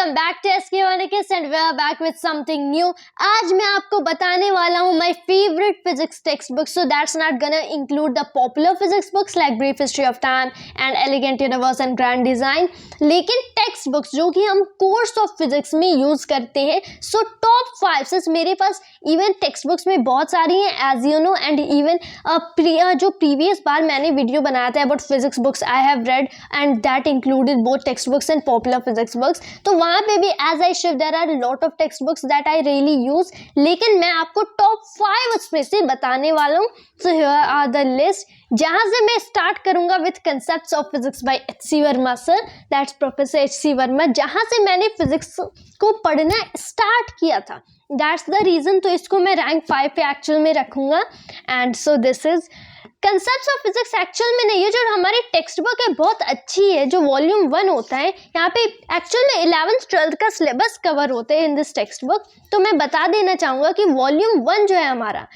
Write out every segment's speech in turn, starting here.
Welcome back to SK वानिकिस and we are back with something new. आज मैं आपको बताने वाला हूँ my favourite physics text book. So that's not gonna include the popular physics books like brief history of time and elegant universe and grand design, लेकिन text books जो कि हम कोर्स ऑफ फिजिक्स में यूज करते हैं। So top 5 मेरे पास even text books में बहुत सारी हैं as you know, and even जो प्रीवियस बार मैंने वीडियो बनाया था about physics books I have read and that included both text books and popular physics books. तो वहाँ पे भी as I shift there are lot of text books that I really use, लेकिन मैं आपको टॉप 5 उसमें से बताने वाला हूँ। So here are the list, जहाँ से मैं स्टार्ट करूंगा with concepts of physics by H C. Verma sir, that's professor H C. Verma, जहाँ से मैंने फिजिक्स को पढ़ना स्टार्ट किया था। दैट्स द रीज़न, तो इसको मैं रैंक 5 पे एक्चुअल में रखूँगा। And so this is concepts of physics actual में नहीं, ये जो हमारी टेक्स्ट बुक है बहुत अच्छी है। जो वॉल्यूम 1 होता है यहाँ पे एक्चुअल में 11th 12th का सिलेबस कवर होते हैं इन दिस टेक्स्ट बुक। तो मैं बता देना चाहूँगा कि वॉल्यूम 1 जो है हमारा,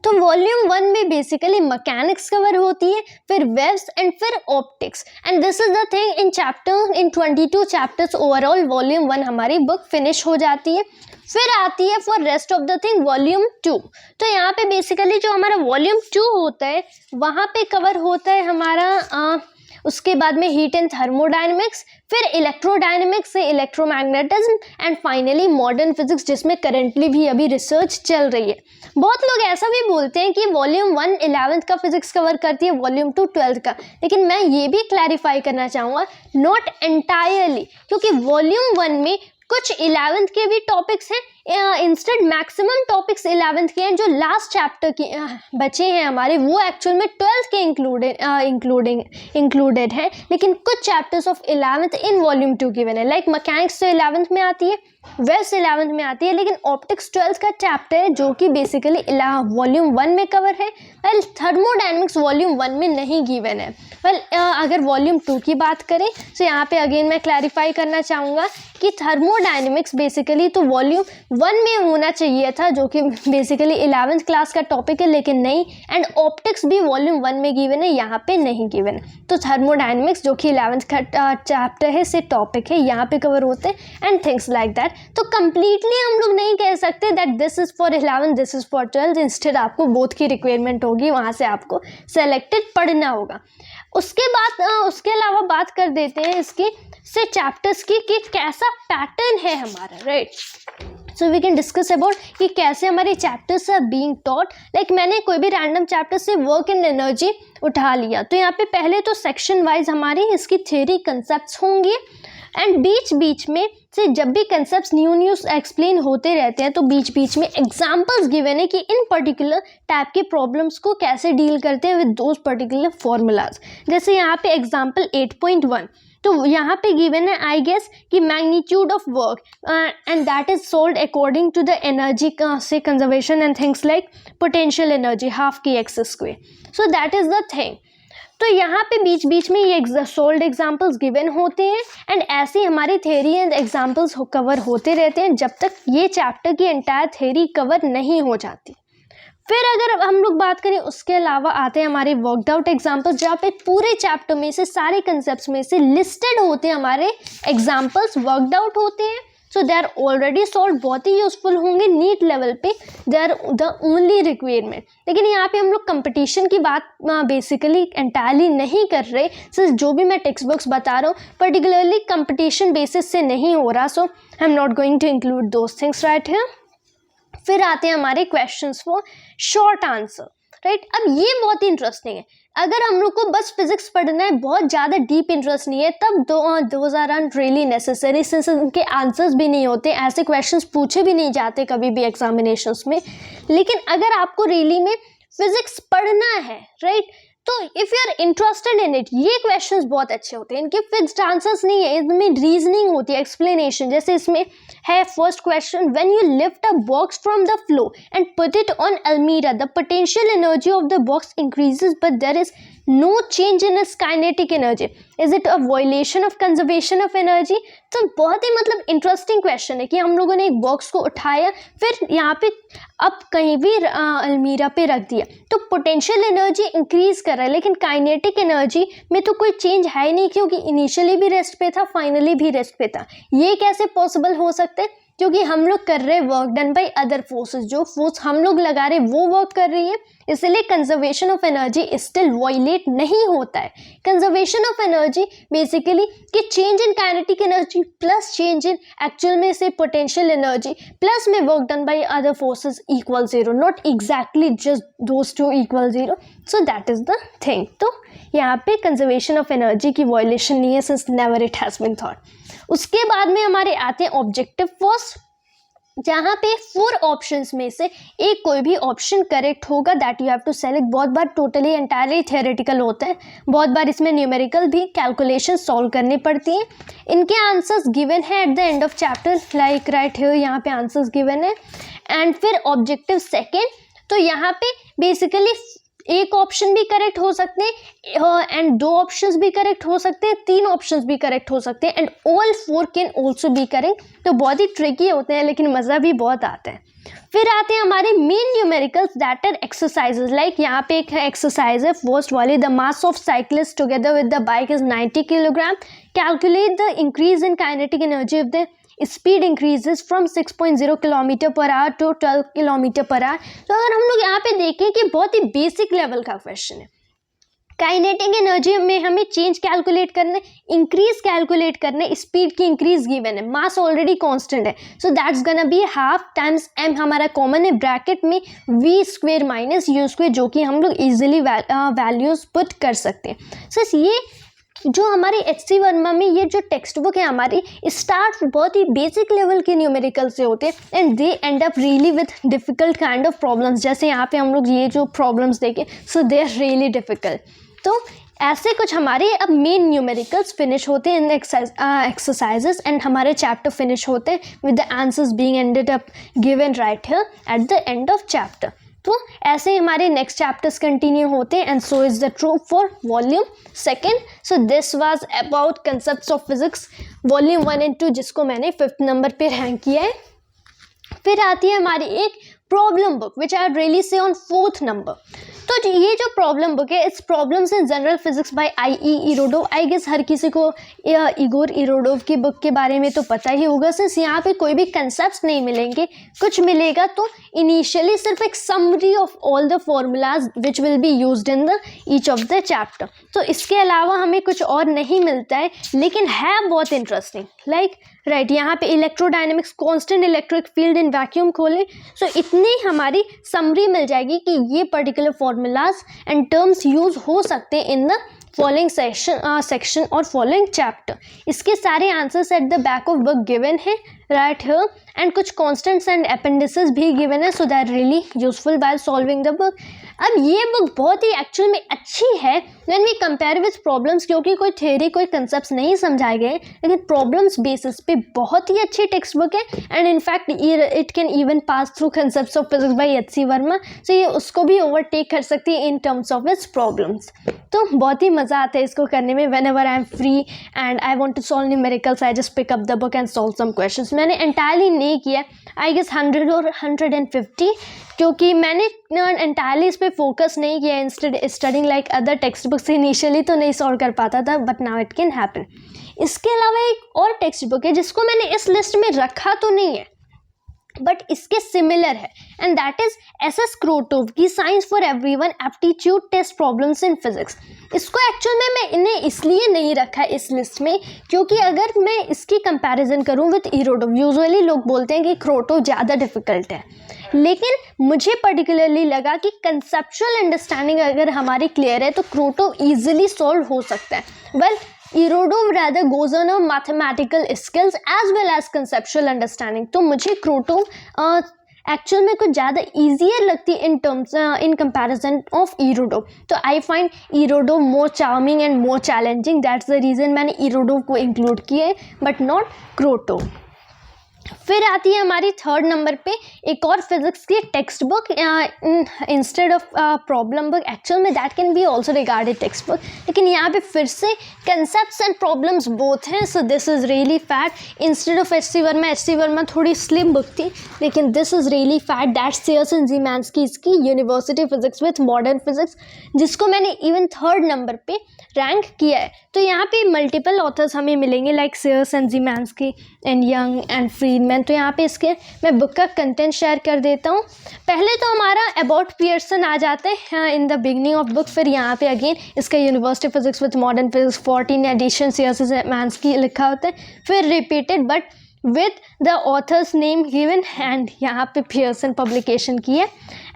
तो वॉल्यूम 1 में बेसिकली मैकेनिक्स कवर होती है, फिर वेव्स एंड फिर optics, and this is the thing in 22 chapters overall volume 1 हमारी बुक फिनिश हो जाती है। फिर आती है for rest of the thing volume 2। तो यहाँ पे बेसिकली जो हमारा वॉल्यूम 2 होता है वहाँ पे कवर होता है हमारा उसके बाद में हीट एंड थर्मोडायनेमिक्स, फिर इलेक्ट्रोडायनेमिक्स से electromagnetism, and finally modern physics जिसमें करंटली भी अभी रिसर्च चल रही है। बहुत लोग ऐसा भी बोलते हैं कि वॉल्यूम 1 11th का फिजिक्स कवर करती है, वॉल्यूम 2 12th का, लेकिन मैं ये भी क्लैरिफाई करना चाहूँगा नॉट एंटायरली, क्योंकि वॉल्यूम 1 में कुछ 11th के भी टॉपिक्स हैं, इंस्टेड मैक्सिमम टॉपिक्स 11th के हैं। जो लास्ट चैप्टर के बचे हैं हमारे वो एक्चुअल में 12th के इंक्लूडेड हैं, लेकिन कुछ chapters of 11th in volume 2 given है। लाइक मैकेनिक्स तो 11th में आती है, वेव्स 11th में आती है, लेकिन ऑप्टिक्स 12th का चैप्टर है जो कि बेसिकली वॉल्यूम 1 में कवर है। वेल थर्मोडायनेमिक्स वॉल्यूम 1 में नहीं गिवन है। वेल अगर वॉल्यूम 2 की बात करें तो यहाँ पे अगेन मैं क्लैरिफाई करना चाहूँगा कि थर्मोडायनेमिक्स बेसिकली तो वॉल्यूम 1 में होना चाहिए था, जो कि बेसिकली 11th क्लास का टॉपिक है, लेकिन नहीं। एंड ऑप्टिक्स भी वॉल्यूम 1 में गिवन है, यहाँ पे नहीं गिवन है। तो थर्मोडायनेमिक्स जो कि 11th का चैप्टर है से टॉपिक है, यहाँ पे कवर होते हैं एंड थिंग्स लाइक दैट। तो कंप्लीटली हम लोग नहीं कह सकते that this is for 11th this is for 12th, instead आपको बोथ की रिक्वायरमेंट होगी, वहाँ से आपको सेलेक्टेड पढ़ना होगा। उसके अलावा बात कर देते हैं इसकी से चैप्टर्स की कि कैसा पैटर्न है हमारा, right. So we can discuss about कि कैसे हमारे chapters are being taught. Like मैंने कोई भी रैंडम चैप्टर से वर्क एंड एनर्जी उठा लिया, तो यहाँ पे पहले तो सेक्शन वाइज हमारी इसकी थ्योरी कंसेप्ट्स होंगे, एंड बीच में से जब भी कंसेप्ट्स न्यू एक्सप्लेन होते रहते हैं तो बीच में एग्जांपल्स गिवन है कि इन पर्टिकुलर टाइप के प्रॉब्लम्स को कैसे डील करते हैं विद दोज पर्टिकुलर फॉर्मूलाज। जैसे यहाँ पे एग्जांपल 8.1, तो यहाँ पे गिवन है आई गेस कि magnitude of work and that is solved according to the energy से conservation and things like potential energy half की X square. So that is the thing. तो यहाँ पे बीच में ये सोल्ड एग्जाम्पल्स गिवन होते हैं, एंड ऐसे हमारी थ्योरी एंड एग्जाम्पल्स कवर होते रहते हैं जब तक ये चैप्टर की एंटायर थ्योरी कवर नहीं हो जाती। फिर अगर हम लोग बात करें उसके अलावा आते हैं हमारे वर्कड आउट एग्जाम्पल्स, जहाँ पे पूरे चैप्टर में से सारे कंसेप्ट्स में से लिस्टेड होते हैं हमारे एग्जाम्पल्स वर्कड आउट होते हैं। So they are already solve, बहुत ही यूजफुल होंगे नीट लेवल पे, they are the only requirement. लेकिन यहाँ पे हम लोग कंपटीशन की बात बेसिकली एंटायरली नहीं कर रहे, सिर्फ जो भी मैं टेक्स्ट बुक्स बता रहा हूँ पर्टिकुलरली कंपटीशन बेसिस से नहीं हो रहा, so I am not going to include those things right here. फिर आते हैं हमारे questions for short answer, right. अब ये बहुत इंटरेस्टिंग है। अगर हम लोग को बस फिजिक्स पढ़ना है, बहुत ज़्यादा डीप इंटरेस्ट नहीं है, तब those are not really necessary, since उनके आंसर्स भी नहीं होते, ऐसे क्वेश्चंस पूछे भी नहीं जाते कभी भी एग्जामिनेशंस में। लेकिन अगर आपको रियली में फिजिक्स पढ़ना है, राइट, तो if you are interested in it, ये क्वेश्चंस बहुत अच्छे होते हैं। इनके फिक्स्ड आंसर्स नहीं है, इनमें रीजनिंग होती है, एक्सप्लेनेशन। जैसे इसमें है first question, when you lift a box from the floor and put it on almirah the potential energy of the box increases but there is no change in its kinetic energy, is it a violation of conservation of energy? तो बहुत ही मतलब interesting question है कि हम लोगों ने एक box को उठाया, फिर यहाँ पे अब कहीं भी अलमीरा पे रख दिया, तो पोटेंशियल एनर्जी इंक्रीज कर रहा है, लेकिन काइनेटिक एनर्जी में तो कोई चेंज है ही नहीं, क्योंकि इनिशियली भी रेस्ट पे था, फाइनली भी रेस्ट पे था। ये कैसे पॉसिबल हो सकता है? क्योंकि हम लोग कर रहे हैं work done by other forces, जो फोर्स हम लोग लगा रहे हैं वो वर्क कर रही है, इसलिए conservation of energy still violate नहीं होता है। कंजर्वेशन ऑफ एनर्जी बेसिकली कि change in kinetic energy plus change in actual में से पोटेंशियल एनर्जी प्लस में work done by other forces equal zero, not exactly just those two equal zero. So that is the thing. तो यहाँ पे conservation of energy की violation नहीं है, since never it has been thought. उसके बाद में हमारे आते हैं ऑब्जेक्टिव फर्स्ट, जहाँ पे 4 ऑप्शंस में से एक कोई भी ऑप्शन करेक्ट होगा, that you have to select. बहुत बार टोटली एंटायरली थियोरेटिकल होता है, बहुत बार इसमें न्यूमेरिकल भी कैलकुलेशन सॉल्व करनी पड़ती हैं। इनके आंसर्स गिवन है eight the end of chapter, like right here यहाँ पे आंसर्स गिवन है। एंड फिर ऑब्जेक्टिव सेकेंड, तो यहाँ पे बेसिकली एक ऑप्शन भी करेक्ट हो सकते हैं एंड 2 ऑप्शंस भी करेक्ट हो सकते हैं, 3 ऑप्शंस भी करेक्ट हो सकते हैं and all 4 can also be correct. तो बहुत ही ट्रिकी होते हैं, लेकिन मज़ा भी बहुत आता है। फिर आते हैं हमारे main numericals that are exercises, like यहाँ पे एक एक्सरसाइज है फर्स्ट वाली, the mass of cyclist together with the bike is 90 kilogram, calculate the increase in kinetic energy of the speed increases from 6.0 kilometre per hour to 12 kilometre per hour. तो अगर हम लोग यहाँ पे देखें कि बहुत ही बेसिक लेवल का क्वेश्चन है, काइनेटिक एनर्जी में हमें चेंज कैलकुलेट करना है, इंक्रीज कैलकुलेट करना है, स्पीड की इंक्रीज गिवन है, मास ऑलरेडी कांस्टेंट है, so that's gonna be half times M हमारा कॉमन है ब्रैकेट में V square minus U square, जो कि हम लोग इजीली वैल्यूज पुट कर सकते हैं। सो ये जो हमारी HC वर्मा में ये जो टेक्स्ट बुक है हमारी, स्टार्ट बहुत ही बेसिक लेवल के न्यूमेरिकल से होते हैं and they and up really with difficult kind of problems. जैसे यहाँ पे हम लोग ये जो प्रॉब्लम्स देखें, सो दे आर रियली डिफिकल्ट। तो ऐसे कुछ हमारे अब मेन न्यूमेरिकल्स फिनिश होते हैं इन एक्सरसाइजेस एंड हमारे चैप्टर फिनिश होते हैं with the answers being ended up given right here eight the end of chapter. तो ऐसे ही हमारे नेक्स्ट चैप्टर्स कंटिन्यू होते हैं and so is the true for volume second. So this was about concepts of physics volume 1 and 2, जिसको मैंने 5th number पे rank किया है। फिर आती है हमारी एक problem book which I really say on 4th number. तो ये जो प्रॉब्लम बुक है, it's problems in general physics by I.E. Irodov. I guess हर किसी को इगोर इरोडोव की बुक के बारे में तो पता ही होगा, सिंस यहाँ पे कोई भी कंसेप्ट्स नहीं मिलेंगे, कुछ मिलेगा तो इनिशियली सिर्फ एक summary of all the formulas which will be used in the each of the chapter. तो इसके अलावा हमें कुछ और नहीं मिलता है, लेकिन है बहुत इंटरेस्टिंग। लाइक राइट यहाँ पे electrodynamics constant electric field in vacuum खोले, सो इतनी हमारी समरी मिल जाएगी कि ये particular formulas and terms use हो सकते हैं इन द फॉलोइंग सेक्शन और फॉलोइंग चैप्टर। इसके सारे answers at the back of book given है राइट हियर एंड कुछ कॉन्स्टेंट्स एंड अपेंडिसेस भी गिवन है, so that really useful by solving the book. अब ये बुक बहुत ही एक्चुअल में अच्छी है when we compare with problems, क्योंकि कोई थ्योरी कोई कंसेप्ट्स नहीं समझाए गए, लेकिन प्रॉब्लम्स बेसिस पे बहुत ही अच्छी टेक्स्ट बुक है and in fact it can even pass through concepts of physics by HC Verma. So ये उसको भी ओवरटेक कर सकती है in terms of its problems. तो बहुत ही मज़ा आता है इसको करने में। Whenever I am free and I want to solve numericals, I just pick up the book and solve some questions. मैंने एंटायरली नहीं किया, आई गेस 100 और 150, क्योंकि मैंने एंटायरली इस पर फोकस नहीं किया instead studying like other text books. Initially तो नहीं सॉल्व कर पाता था, but now it can happen. इसके अलावा एक और टेक्स्ट बुक है जिसको मैंने इस लिस्ट में रखा तो नहीं है, बट इसके सिमिलर है and that is SS Krotov की science for everyone aptitude test problems in physics. इसको एक्चुअल में मैं इन्हें इसलिए नहीं रखा इस लिस्ट में क्योंकि अगर मैं इसकी कंपैरिजन करूं विद इरोडोव, यूजुअली लोग बोलते हैं कि क्रोटोव ज़्यादा डिफिकल्ट है, लेकिन मुझे पर्टिकुलरली लगा कि कंसेप्चुअल अंडरस्टैंडिंग अगर हमारी क्लियर है तो क्रोटोव ईजिली सॉल्व हो सकता है। Well Irodov rather goes on a mathematical skills as well as conceptual understanding। तो मुझे क्रोटोव एक्चुअल में कुछ ज़्यादा ईजियर लगती है in terms in comparison of Irodov. तो I find Irodov more charming and more challenging, that's the reason मैंने Irodov को इंक्लूड किया है बट नॉट क्रोटोव। फिर आती है हमारी थर्ड नंबर पे एक और फिजिक्स की text book instead of problem book. Actual में that can be also regarded text book, लेकिन यहाँ पे फिर से कंसेप्ट्स एंड प्रॉब्लम्स बोथ हैं। So this is really fat instead of H C Verma थोड़ी स्लिम बुक थी, लेकिन this is really fat that Sears and Zemansky's की university physics with modern physics, जिसको मैंने इवन थर्ड नंबर पे rank किया है। तो यहाँ पे मल्टीपल ऑथर्स हमें मिलेंगे like Sears and Zemansky and Young and Freedman. तो यहाँ पे इसके मैं बुक का कंटेंट शेयर कर देता हूँ। पहले तो हमारा अबाउट पियर्सन आ जाते हैं in the beginning of book, फिर यहाँ पे अगेन इसका university physics with modern physics 14 edition Sears and Zemansky लिखा होता है, फिर repeated but with the authors name given and यहाँ पे पियर्सन पब्लिकेशन की है।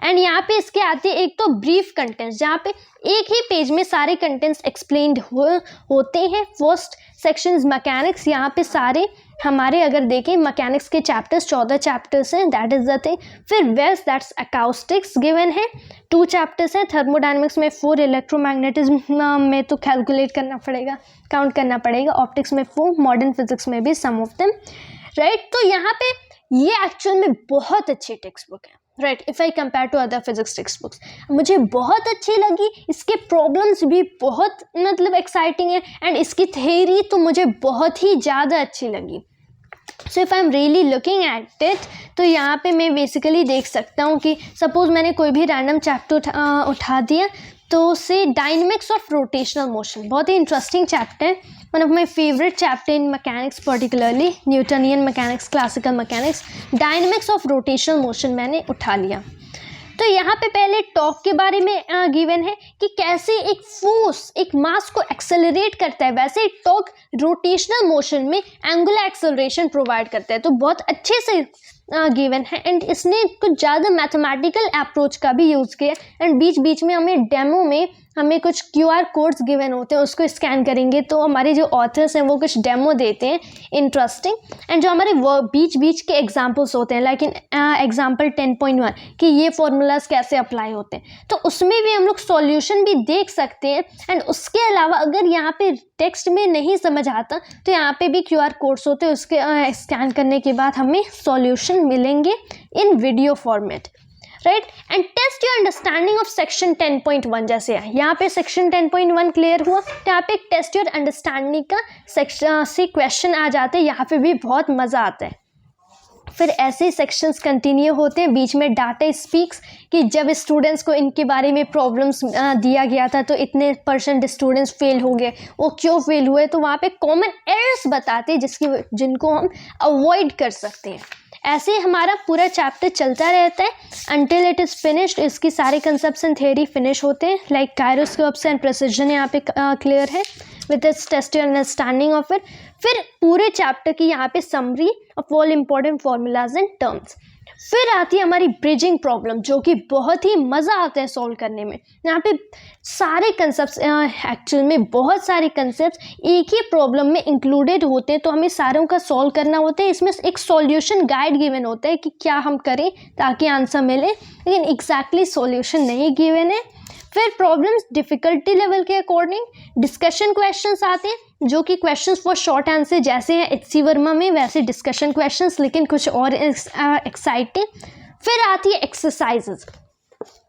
एंड यहाँ पे इसके आते हैं एक तो ब्रीफ कंटेंट्स, जहाँ पे एक ही पेज में सारे कंटेंट्स एक्सप्लेन्ड होते हैं। फर्स्ट सेक्शंस मैकेनिक्स, यहाँ पे सारे हमारे अगर देखें मैकेनिक्स के चैप्टर्स 14 चैप्टर्स हैं, दैट इज़ द थिंग। फिर वेल्स दैट्स अकाउस्टिक्स गिवन है 2 चैप्टर्स हैं, थर्मोडायनेमिक्स में 4, इलेक्ट्रोमैग्नेटिज्म में तो कैलकुलेट करना पड़ेगा, काउंट करना पड़ेगा, ऑप्टिक्स में 4, मॉडर्न फिजिक्स में भी सम ऑफ देम, राइट। तो यहाँ पे ये एक्चुअल में बहुत अच्छी टेक्स्ट बुक है, right, if I compare to other physics text books. मुझे बहुत अच्छी लगी, इसके प्रॉब्लम्स भी बहुत मतलब एक्साइटिंग है एंड इसकी थ्योरी तो मुझे बहुत ही ज़्यादा अच्छी लगी। So if I am really looking at it, तो यहाँ पे मैं बेसिकली देख सकता हूँ कि सपोज़ मैंने कोई भी रैंडम चैप्टर उठा दिया, तो से डायनेमिक्स ऑफ रोटेशनल मोशन, बहुत ही इंटरेस्टिंग चैप्टर है, one of my favourite chapter in mechanics, particularly Newtonian mechanics, classical mechanics, dynamics of rotational motion मैंने उठा लिया। तो यहाँ पे पहले टॉर्क के बारे में गिवन है कि कैसे एक फोर्स एक मास को एक्सेलरेट करता है, वैसे टॉर्क रोटेशनल मोशन में एंगुलर एक्सेलरेशन प्रोवाइड करता है। तो बहुत अच्छे से गिवन है एंड इसने कुछ ज़्यादा मैथमेटिकल अप्रोच का भी यूज़ किया एंड बीच बीच में हमें डेमो में हमें कुछ QR कोड्स गिवन होते हैं, उसको स्कैन करेंगे तो हमारे जो ऑथर्स हैं वो कुछ डेमो देते हैं इंटरेस्टिंग। एंड जो हमारे बीच बीच के एग्जांपल्स होते हैं लाइक इन एग्जांपल 10.1 कि ये फॉर्मूलाज कैसे अप्लाई होते हैं, तो उसमें भी हम लोग सॉल्यूशन भी देख सकते हैं। एंड उसके अलावा अगर यहाँ पे टेक्स्ट में नहीं समझ आता तो यहाँ पे भी QR कोड्स होते हैं, उसके स्कैन करने के बाद हमें सॉल्यूशन मिलेंगे in video format, right. And test your understanding of section 10.1 जैसे है, यहाँ पे सेक्शन 10.1 क्लियर हुआ तो यहाँ पे टेस्ट योर अंडरस्टैंडिंग का सेक्शन से क्वेश्चन आ जाते हैं, यहाँ पे भी बहुत मज़ा आता है। फिर ऐसे सेक्शंस कंटिन्यू होते हैं, बीच में डाटा स्पीक्स कि जब स्टूडेंट्स को इनके बारे में प्रॉब्लम्स दिया गया था तो इतने % स्टूडेंट्स फेल हो गए, वो क्यों फेल हुए, तो वहाँ पे कॉमन एरर्स बताते हैं जिनको हम अवॉइड कर सकते हैं। ऐसे हमारा पूरा चैप्टर चलता रहता है अंटिल इट इज़ फिनिश्ड। इसकी सारे कंसेप्ट्स एंड थियरी फिनिश होते हैं लाइक गायरोस्कोप्स एंड प्रिसिजन यहाँ पे क्लियर है with its test your understanding of it. फिर पूरे चैप्टर की यहाँ पे summary of all important formulas and terms. फिर आती है हमारी ब्रिजिंग प्रॉब्लम जो कि बहुत ही मज़ा आता है सॉल्व करने में। यहाँ पे सारे कंसेप्ट्स एक्चुअल में बहुत सारे कंसेप्ट्स एक ही प्रॉब्लम में इंक्लूडेड होते हैं, तो हमें सारों का सॉल्व करना होता है। इसमें एक सॉल्यूशन गाइड गिवन होता है कि क्या हम करें ताकि आंसर मिले, लेकिन एग्जैक्टली सॉल्यूशन नहीं गिवन है। फिर प्रॉब्लम्स डिफ़िकल्टी लेवल के अकॉर्डिंग डिस्कशन क्वेश्चंस आते हैं जो कि क्वेश्चंस फॉर शॉर्ट आंसर जैसे हैं HC वर्मा में, वैसे डिस्कशन क्वेश्चंस लेकिन कुछ और एक्साइटिंग। फिर आती है एक्सरसाइजेज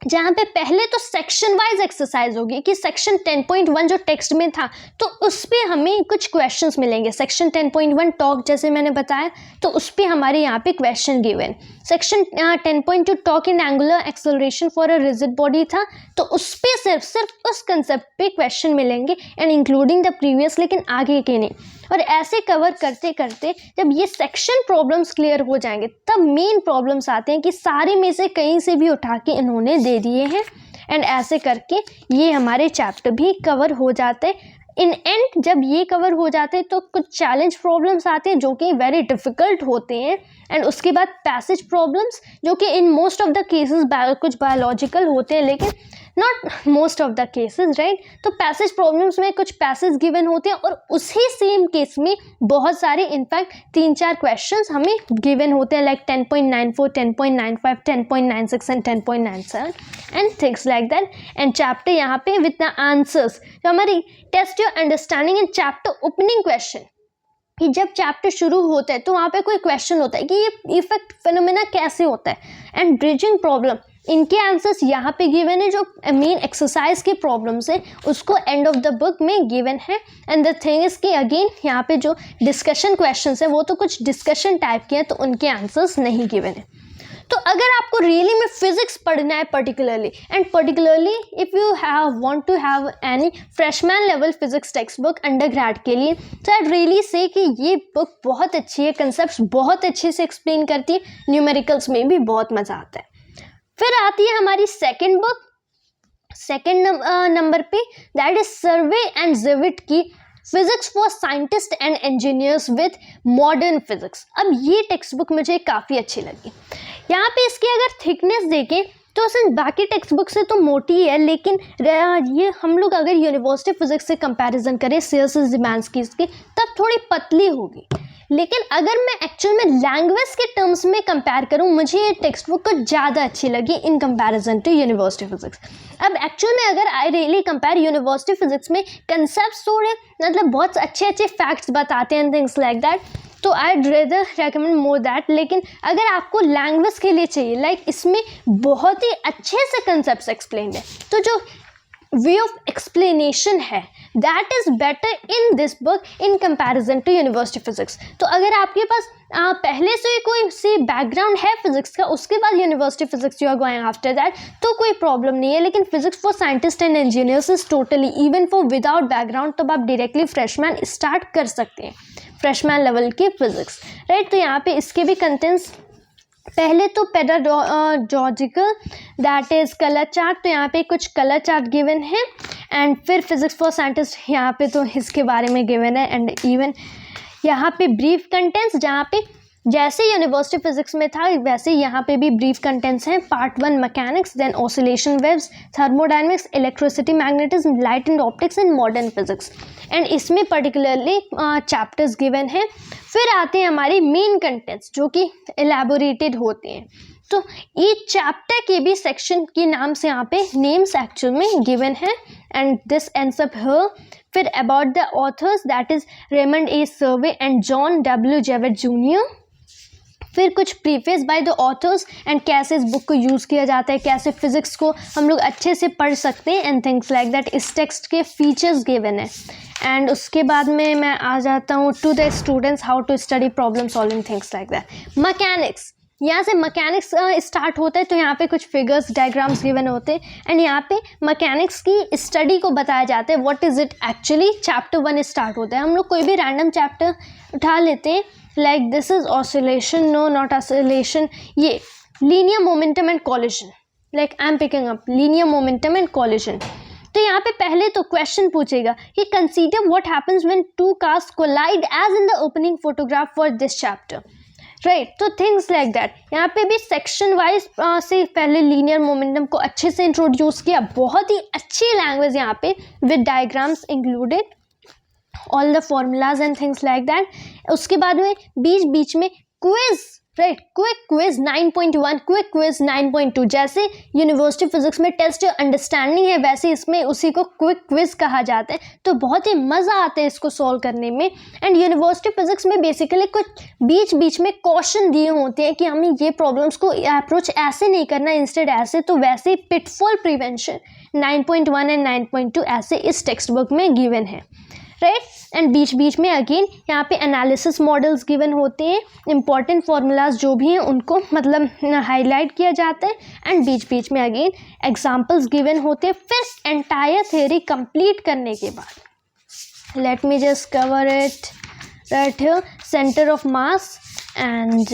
जहाँ पे पहले तो सेक्शन वाइज एक्सरसाइज होगी कि सेक्शन 10.1 जो टेक्स्ट में था तो उस पर हमें कुछ क्वेश्चंस मिलेंगे। सेक्शन 10.1 टॉक जैसे मैंने बताया तो उस पर हमारे यहाँ पे question given. Section 10.2 talk in angular acceleration for a rigid body था, तो उस पर सिर्फ उस कंसेप्ट पे क्वेश्चन मिलेंगे एंड इंक्लूडिंग द प्रीवियस, लेकिन आगे के नहीं। और ऐसे कवर करते करते जब ये सेक्शन प्रॉब्लम्स क्लियर हो जाएंगे तब मेन प्रॉब्लम्स आते हैं कि सारे में से कहीं से भी उठा के इन्होंने दे दिए हैं एंड ऐसे करके ये हमारे चैप्टर भी कवर हो जाते हैं। इन एंड जब ये कवर हो जाते हैं तो कुछ चैलेंज प्रॉब्लम्स आते हैं जो कि वेरी डिफ़िकल्ट होते हैं एंड उसके बाद पैसेज प्रॉब्लम्स जो कि in most of the cases कुछ बायोलॉजिकल होते हैं लेकिन not most of the cases, right. तो पैसेज प्रॉब्लम्स में कुछ पैसेज गिवन होते हैं और उसी सेम केस में बहुत सारे इनफैक्ट 3-4 क्वेश्चंस हमें गिवन होते हैं like 10.94, 10.95, 10.96 and 10.97 and things like that. And chapter यहाँ पे विद द आंसर्स जो हमारी test your understanding in chapter opening question कि जब चैप्टर शुरू होता है तो वहाँ पे कोई क्वेश्चन होता है कि ये इफेक्ट फिनोमेना कैसे होता है, एंड ब्रिजिंग प्रॉब्लम, इनके आंसर्स यहाँ पे गिवन है। जो मेन एक्सरसाइज के प्रॉब्लम्स है उसको एंड ऑफ द बुक में गिवन है। एंड द थिंग इज कि अगेन यहाँ पे जो डिस्कशन क्वेश्चंस है वो तो कुछ डिस्कशन टाइप के हैं, तो उनके आंसर्स नहीं गिवन है। तो अगर आपको रियली में फिजिक्स पढ़ना है particularly, and particularly if you want to have any freshman level physics text book undergrad के लिए, तो आई रियली से कि ये बुक बहुत अच्छी है, कंसेप्ट्स बहुत अच्छे से एक्सप्लेन करती है, न्यूमेरिकल्स में भी बहुत मज़ा आता है। फिर आती है हमारी सेकेंड बुक, सेकेंड नंबर पे, दैट इज सर्वे एंड ज़िविट की physics for scientist and engineers with modern physics. अब ये टेक्स्ट बुक मुझे काफ़ी अच्छी लगी। यहाँ पे इसकी अगर थिकनेस देखें तो सिर्फ बाकी टेक्स्ट बुक से तो मोटी है, लेकिन ये हम लोग अगर यूनिवर्सिटी फिजिक्स से कंपैरिजन करें सीएसएस ज़िमान्स्की की, तब थोड़ी पतली होगी। लेकिन अगर मैं एक्चुअल में लैंग्वेज के टर्म्स में कंपेयर करूं, मुझे ये टेक्स्ट बुक कुछ ज़्यादा अच्छी लगी in comparison to university physics. अब एक्चुअल में अगर I really compare, university physics में कंसेप्ट्स थोड़े मतलब बहुत अच्छे अच्छे फैक्ट्स बताते हैं, थिंग्स लाइक दैट, तो आई रेदर रेकमेंड मोर दैट। लेकिन अगर आपको लैंग्वेज के लिए चाहिए, लाइक इसमें बहुत ही अच्छे से कंसेप्ट्स एक्सप्लेन है, तो जो वे ऑफ एक्सप्लेनेशन है that is better in this book in comparison to university physics. तो अगर आपके पास पहले से कोई सी बैकग्राउंड है फिजिक्स का, उसके बाद university physics you are going after that, तो कोई प्रॉब्लम नहीं है। लेकिन physics for scientist and engineers is totally even for without background, तो आप डायरेक्टली फ्रेशमैन स्टार्ट कर सकते हैं, फ्रेशमैन लेवल की फिजिक्स, राइट। तो यहाँ पे इसके भी कंटेंट्स, पहले तो pedagogical that is colour chart, तो यहाँ पे कुछ कलर चार्ट गिवन है। एंड फिर फिजिक्स फॉर साइंटिस्ट, यहाँ पे तो इसके बारे में गिवन है। एंड इवन यहाँ पे ब्रीफ कंटेंट्स, जहाँ पे जैसे यूनिवर्सिटी फिजिक्स में था वैसे यहाँ पे भी ब्रीफ कंटेंट्स हैं। Part 1 mechanics, then oscillation waves, thermodynamics, electricity, magnetism, light and optics and modern physics. And इसमें पर्टिकुलरली चैप्टर्स गिवन हैं। फिर आते हैं हमारे मेन कंटेंट्स जो कि एलैबोरेटेड होते हैं। तो ईच चैप्टर के भी सेक्शन के नाम से यहाँ पे नेम्स एक्चुअल में गिवन है। And this ends up here. फिर about the authors, that is Raymond A Serway and John W Jewett junior. फिर कुछ preface by the authors and कैसे इस बुक को यूज़ किया जाता है, कैसे फिजिक्स को हम लोग अच्छे से पढ़ सकते हैं, एंड थिंग्स लाइक दैट। इस टेक्स्ट के फीचर्स गिवन है। एंड उसके बाद में मैं आ जाता हूँ to the students how to study problem solving, things like that. Mechanics, यहाँ से मैकेनिक्स स्टार्ट होता है, तो यहाँ पे कुछ फिगर्स डायग्राम्स गिवन होते हैं। एंड यहाँ पे मैकेनिक्स की स्टडी को बताया जाता है, what is it actually. Chapter 1 start होता है। हम लोग कोई भी रैंडम चैप्टर उठा लेते हैं, like this is oscillation, no not oscillation, ये linear momentum and collision, like I am picking up linear momentum and collision. तो यहाँ पे पहले तो क्वेश्चन पूछेगा कि consider what happens when two cars collide as in the opening photograph for this chapter, right. तो things like that. यहाँ पे भी सेक्शन वाइज से पहले लीनियर मोमेंटम को अच्छे से इंट्रोड्यूस किया, बहुत ही अच्छी लैंग्वेज यहाँ पे with diagrams included, all the formulas and things like that. उसके बाद में बीच बीच में quiz, right, quick quiz 9.1, quick quiz 9.2। जैसे यूनिवर्सिटी फिजिक्स में टेस्ट अंडरस्टैंडिंग है, वैसे इसमें उसी को क्विक क्विज कहा जाता है। तो बहुत ही मज़ा आता है इसको सॉल्व करने में। एंड यूनिवर्सिटी फिजिक्स में बेसिकली कुछ बीच बीच में क्वेश्चन दिए होते हैं कि हमें ये प्रॉब्लम्स को अप्रोच ऐसे नहीं करना, इंस्टेड ऐसे। तो वैसे पिटफॉल प्रिवेंशन 9.1 एंड 9.2 ऐसे इस टेक्स्ट बुक में गिवन है, राइट। एंड बीच बीच में अगेन यहाँ पे एनालिसिस मॉडल्स गिवन होते हैं, इंपॉर्टेंट फार्मूलाज जो भी हैं उनको मतलब हाईलाइट किया जाता है। एंड बीच बीच में अगेन एग्जांपल्स गिवन होते हैं। फिर एंटायर थ्योरी कंप्लीट करने के बाद, let me just cover it right here, centre of mass and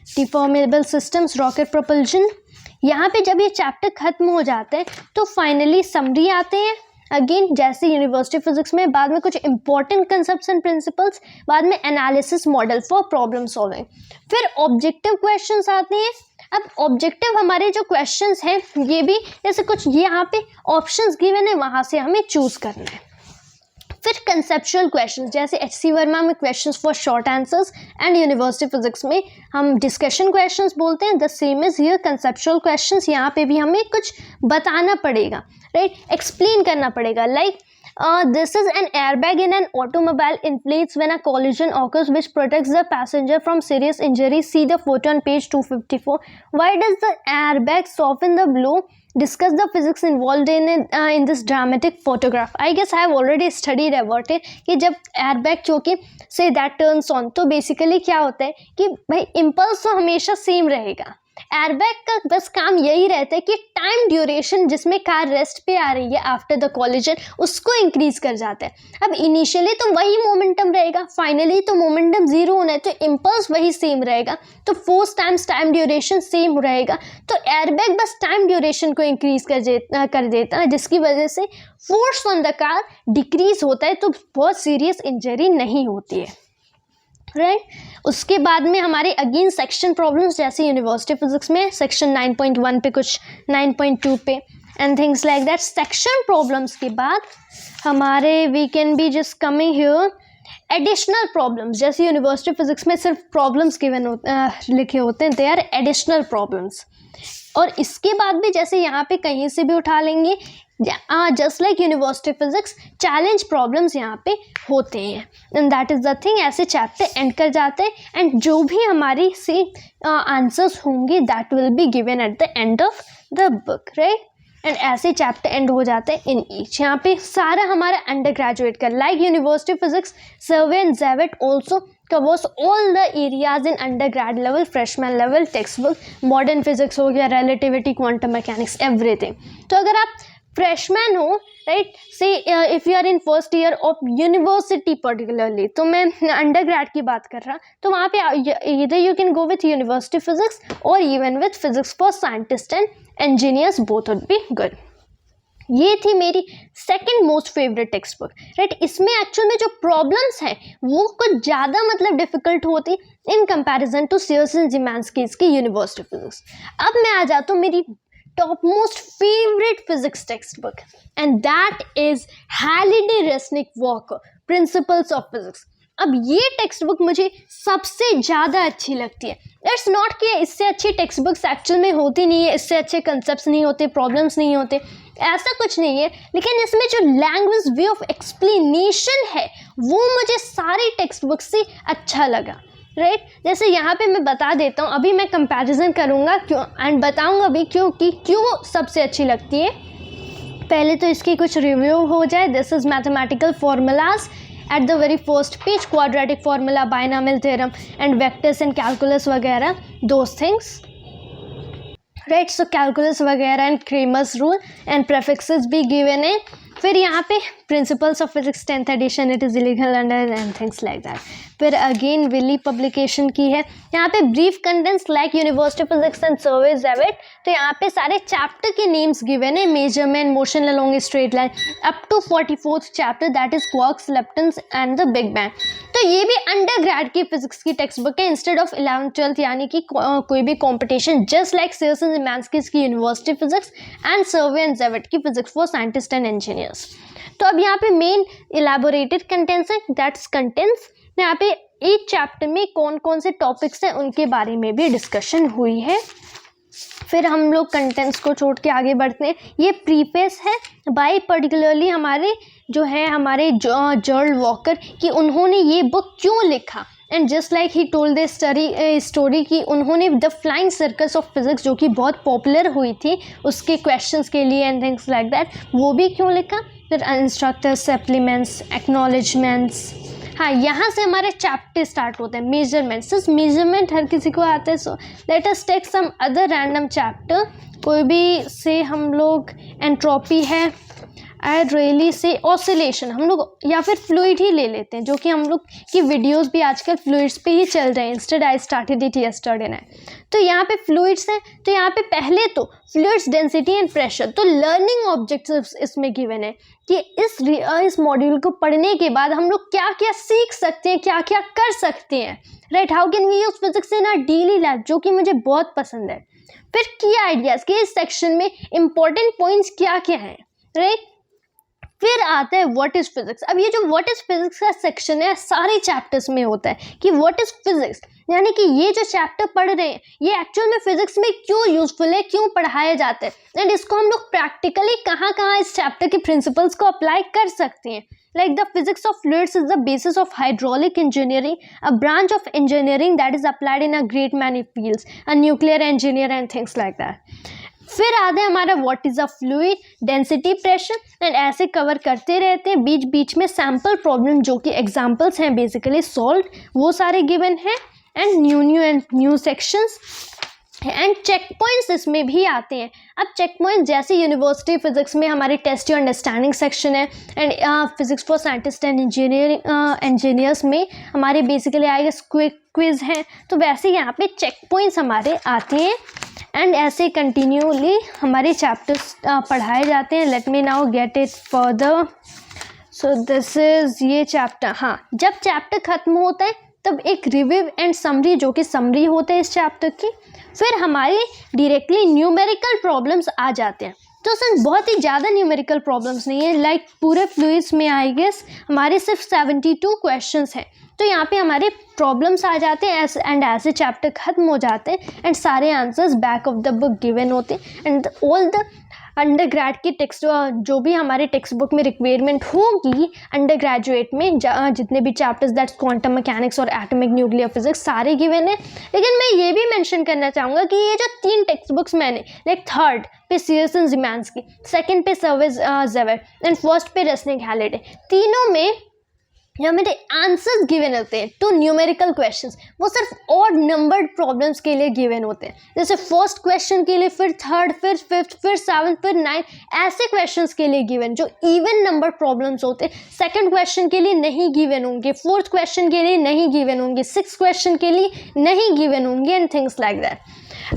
deformable systems, rocket propulsion. यहाँ पे जब ये चैप्टर खत्म हो जाते हैं तो फाइनली समरी आते हैं। अगेन जैसे यूनिवर्सिटी फिजिक्स में, बाद में कुछ इंपॉर्टेंट कंसेप्ट्स एंड प्रिंसिपल्स, बाद में analysis model for problem solving. फिर ऑब्जेक्टिव क्वेश्चंस आते हैं। अब ऑब्जेक्टिव हमारे जो क्वेश्चंस हैं ये भी जैसे कुछ ये यहाँ पे ऑप्शंस गिवन है, वहाँ से हमें चूज करना है। फिर कंसेप्चुअल क्वेश्चंस, जैसे एच.सी. वर्मा में questions for short answers and university physics में हम डिस्कशन क्वेश्चंस बोलते हैं। The same is here conceptual questions. यहाँ पे भी हमें कुछ बताना पड़ेगा, राइट, एक्सप्लेन करना पड़ेगा। Like This is an airbag in an automobile inflates when a collision occurs, which protects the passenger from serious injury. See the photo on page 254. Why does the airbag soften the blow? Discuss the physics involved in this dramatic photograph. I guess I have already studied about it कि जब airbag चौकी से that turns on तो basically क्या होता है कि भाई impulse तो हमेशा सेम रहेगा. एयरबैग का बस काम यही रहता है कि टाइम ड्यूरेशन जिसमें कार रेस्ट पे आ रही है आफ्टर द कॉलिजन उसको इंक्रीज कर जाता है. अब इनिशियली तो वही मोमेंटम रहेगा, फाइनली तो मोमेंटम जीरो होना है तो इम्पल्स वही सेम रहेगा, तो force times time duration same रहेगा. तो एयरबैग बस टाइम ड्यूरेशन को इंक्रीज कर देता है जिसकी वजह से force on the car decrease होता है, तो बहुत सीरियस इंजरी नहीं होती है. राइट उसके बाद में हमारे अगेन सेक्शन प्रॉब्लम्स जैसे यूनिवर्सिटी फिजिक्स में सेक्शन 9.1 पे कुछ 9.2 पे and things like that. Section problems के बाद हमारे we can be just coming here additional problems. जैसे यूनिवर्सिटी फिजिक्स में सिर्फ प्रॉब्लम्स गिवन लिखे होते हैं, दे आर एडिशनल प्रॉब्लम्स. और इसके बाद भी जैसे यहाँ पे कहीं से भी उठा लेंगे, just like university physics challenge problems यहाँ पे होते हैं. And that is the thing. ऐसे चैप्टर एंड कर जाते हैं एंड जो भी हमारी से आंसर्स होंगे that will be given at the end of the book. Right and ऐसे चैप्टर एंड हो जाते हैं इन ईच. यहाँ पे सारा हमारा अंडर ग्रेजुएट का like university physics survey and जेवेट also covers all the areas in undergrad level, freshman level, textbook, modern physics हो गया, relativity, quantum mechanics, everything. तो अगर आप freshman हो, right, say if you are in first year of university particularly, तो मैं undergrad की बात कर रहा, तो वहाँ पे either you can go with university physics or even with physics for scientists and engineers, both would be good. ये थी मेरी second most favourite text book. Right इसमें एक्चुअल में जो प्रॉब्लम्स हैं वो कुछ ज़्यादा मतलब डिफिकल्ट होती in comparison to Sears and Zemansky की यूनिवर्सिटी फिजिक्स. अब मैं आ जाता हूँ मेरी top most favourite physics text book and that is Halliday Resnick Walker principles of physics. अब ये टेक्स्ट बुक मुझे सबसे ज़्यादा अच्छी लगती है. इट्स नॉट कि इससे अच्छी टेक्स्ट बुक्स एक्चुअल में होती नहीं है, इससे अच्छे कंसेप्ट्स नहीं होते, प्रॉब्लम्स नहीं होते, ऐसा कुछ नहीं है, लेकिन इसमें जो लैंग्वेज वे ऑफ एक्सप्लेनेशन है वो मुझे सारी टेक्स्ट बुक से अच्छा लगा. राइट जैसे यहाँ पे मैं बता देता हूँ, अभी मैं कंपैरिजन करूँगा क्यों एंड बताऊँगा भी क्यों सबसे अच्छी लगती है. पहले तो इसकी कुछ रिव्यू हो जाए. This is mathematical formulas at the very first page, quadratic formula, binomial theorem and vectors and calculus वगैरह, those things. Right, so calculus वगैरह and Cramer's rule and prefixes भी given है. फिर यहाँ पे principles of physics 10th edition, it is illegal under and things like that. फिर again Wiley publication की है. यहाँ पे brief contents like university physics and Serway Jewett, तो यहाँ पे सारे चैप्टर के नेम्स गिवन है. Measurement, motion along a straight line, up to 44th chapter that is quarks, leptons and the big bang. तो ये भी अंडर ग्रेड की फिजिक्स की टेक्स्ट बुक है इंस्टेड ऑफ 11th 12th, यानी कि कोई भी competition, just like Sears and Zemansky की university physics and Serway and Jewett की physics for scientist and engineers. तो अब यहाँ पे मेन इलेबोरेटेड कंटेंट्स है, दैट्स कंटेंट्स. यहाँ पे एक चैप्टर में कौन कौन से टॉपिक्स हैं उनके बारे में भी डिस्कशन हुई है. फिर हम लोग कंटेंट्स को छोड़ के आगे बढ़ते हैं. ये प्रीफेस है बाय पर्टिकुलरली हमारे जो है हमारे जॉर्ज वॉकर कि उन्होंने ये बुक क्यों लिखा. And just like he told the story कि उन्होंने the flying circus of physics जो कि बहुत पॉपुलर हुई थी उसके क्वेश्चंस के लिए एंड थिंग्स लाइक दैट, वो भी क्यों लिखा. फिर इंस्ट्रक्टर सप्लीमेंट्स, एक्नॉलेजमेंट्स. हाँ यहाँ से हमारे चैप्टर स्टार्ट होते हैं. मेजरमेंट्स, मेजरमेंट हर किसी को आता है, so let us take some other random chapter. कोई भी से हम लोग एंट्रोपी है, आई रियली से ऑसिलेशन हम लोग, या फिर फ्लूइड ही ले लेते हैं जो कि हम लोग की वीडियोस भी आजकल फ्लूइड्स पे ही चल रहे हैं. Instead I started it yesterday night. तो यहाँ पे फ्लूइड्स हैं, तो यहाँ पे पहले तो फ्लूइड्स डेंसिटी एंड प्रेशर. तो लर्निंग ऑब्जेक्टिव्स इसमें गिवन है कि इस मॉड्यूल को पढ़ने के बाद हम लोग क्या क्या सीख सकते हैं, क्या क्या कर सकते हैं. Right, how can we use physics in our daily life, जो कि मुझे बहुत पसंद है. फिर की आइडियाज़ कि इस सेक्शन में इंपॉर्टेंट पॉइंट्स क्या क्या हैं. राइट, फिर आता है व्हाट इज फिजिक्स। अब ये जो व्हाट इज फिजिक्स का सेक्शन है सारे चैप्टर्स में होता है कि व्हाट इज फिजिक्स, यानी कि ये जो चैप्टर पढ़ रहे हैं ये एक्चुअल में फिजिक्स में क्यों यूजफुल है, क्यों पढ़ाया जाता है, एंड इसको हम लोग प्रैक्टिकली कहाँ कहाँ इस चैप्टर के प्रिंसिपल्स को अप्लाई कर सकते हैं। Like the physics of fluids is the basis of hydraulic engineering, a branch of engineering that is applied in a great many fields, a nuclear engineer and things like that. फिर आते हैं हमारा what is a fluid, density, pressure, and ऐसे cover करते रहते हैं। बीच बीच में sample problem जो कि एग्जाम्पल्स हैं बेसिकली सॉल्व, वो सारे गिवन हैं, and new sections and check points इसमें भी आते हैं। अब चेक पॉइंट्स जैसे यूनिवर्सिटी फिजिक्स में हमारे टेस्ट योर अंडरस्टैंडिंग सेक्शन है, and physics for scientist and engineers में हमारे बेसिकली आएगा क्विज हैं, तो वैसे यहाँ पे चेक पॉइंट्स हमारे आते हैं, एंड ऐसे कंटिन्यूली हमारे चैप्टर्स पढ़ाए जाते हैं। Let me now get it further. So this is ये चैप्टर। हाँ, जब चैप्टर ख़त्म होता है तब एक रिव्यू एंड समरी, जो कि समरी होते हैं इस चैप्टर की, फिर हमारे डायरेक्टली न्यूमेरिकल प्रॉब्लम्स आ जाते हैं। तो सर बहुत ही ज़्यादा न्यूमेरिकल प्रॉब्लम्स नहीं है, लाइक पूरे फ्लूइड्स में आई गेस हमारे सिर्फ 72 क्वेश्चंस हैं, तो यहाँ पे हमारे प्रॉब्लम्स आ जाते हैं एंड ऐसे चैप्टर खत्म हो जाते हैं, एंड सारे answers back of the book given होते हैं, and all the under grade की टेक्स्ट जो भी हमारे टेक्स्ट बुक में रिक्वायरमेंट होगी अंडर ग्रेजुएट में, जितने भी चैप्टर्स दैट्स क्वांटम मैकेनिक्स और एटॉमिक न्यूक्लियर फिजिक्स सारे गिवन है। लेकिन मैं ये भी मेंशन करना चाहूँगा कि ये जो 3 टेक्स्ट बुक्स मैंने, लाइक थर्ड पे सीयर्सन ज़िमान्स्की, सेकंड पे सर्विस ज़ेवर एंड फर्स्ट पे रेसनिक हैलिडे, तीनों में जो मेरे आंसर्स गिवन होते हैं टू न्यूमेरिकल क्वेश्चंस, वो सिर्फ ऑड नंबर्ड प्रॉब्लम्स के लिए गिवन होते हैं। जैसे फर्स्ट क्वेश्चन के लिए, फिर थर्ड, फिर फिफ्थ, फिर सेवन्थ, फिर नाइन्थ, ऐसे क्वेश्चंस के लिए गिवन जो इवन नंबर प्रॉब्लम्स होते हैं सेकंड क्वेश्चन के लिए नहीं गिवन होंगे, फोर्थ क्वेश्चन के लिए नहीं गिवन होंगे, सिक्स क्वेश्चन के लिए नहीं गिवन होंगे, एंड थिंग्स लाइक दैट।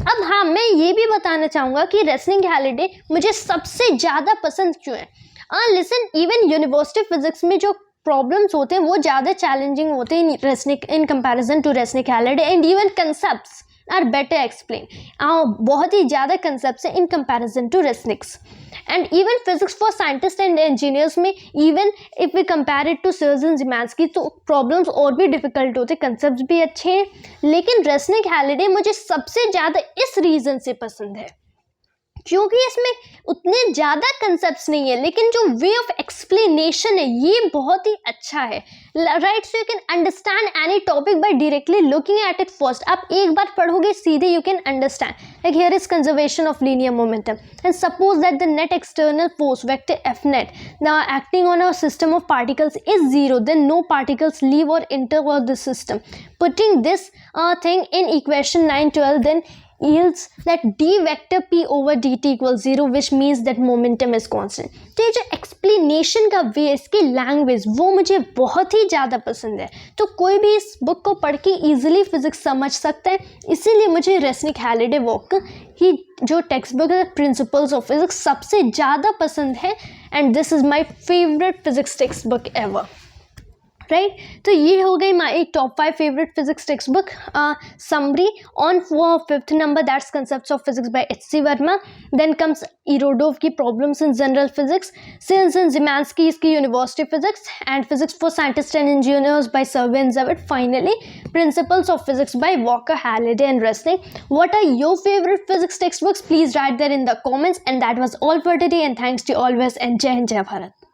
अब हाँ, मैं ये भी बताना चाहूँगा कि रेसनिक हैलिडे मुझे सबसे ज़्यादा पसंद क्यों है। लिसन, इवन यूनिवर्सिटी फिजिक्स में जो प्रॉब्लम्स होते हैं वो ज़्यादा चैलेंजिंग होते हैं in comparison to Resnick Halliday, and even concepts are better explain. बहुत ही ज़्यादा कंसेप्ट्स हैं in comparison to Resnick's, and even physics for scientist and engineers में even if we compare it to Sears and Zemansky तो problems और भी difficult होते, concepts भी अच्छे हैं। लेकिन रेसनिक हैलिडे मुझे सबसे ज़्यादा इस रीज़न से पसंद है क्योंकि इसमें उतने ज़्यादा कंसेप्ट्स नहीं है, लेकिन जो वे ऑफ एक्सप्लेनेशन है ये बहुत ही अच्छा है, right. So you can understand any topic by directly looking at it first. आप एक बार पढ़ोगे सीधे you can understand, like here is conservation of linear momentum, and suppose that the net external force vector F net now acting on a system of particles is zero, then no particles leave or enter the system. Putting this thing in equation 912 then yields that d vector p over dt equals 0, which means that momentum is constant. तो ये जो explanation का वे, इसकी language, वो मुझे बहुत ही ज़्यादा पसंद है। तो कोई भी इस बुक को पढ़ के ईजिली फिजिक्स समझ सकता है, इसीलिए मुझे रेसनिक हैलिडे बुक की जो टेक्स्ट बुक है प्रिंसिपल्स ऑफ फिजिक्स सबसे ज़्यादा पसंद है, and this is my favourite physics text book ever, right. तो ये हो गई my top 5 favourite physics text book summary on 5th number, that's concepts of physics by H.C. Verma. Then comes Irodov की problems in general physics, Sears and Zemansky इसकी university physics, and physics for scientist and engineers by Serway Jewett, finally principles of physics by Walker, Halliday and Resnick. What are your favourite physics text books? Please write there in the comments, and that was all for today, and thanks to always, and जय हिंद, जय भारत।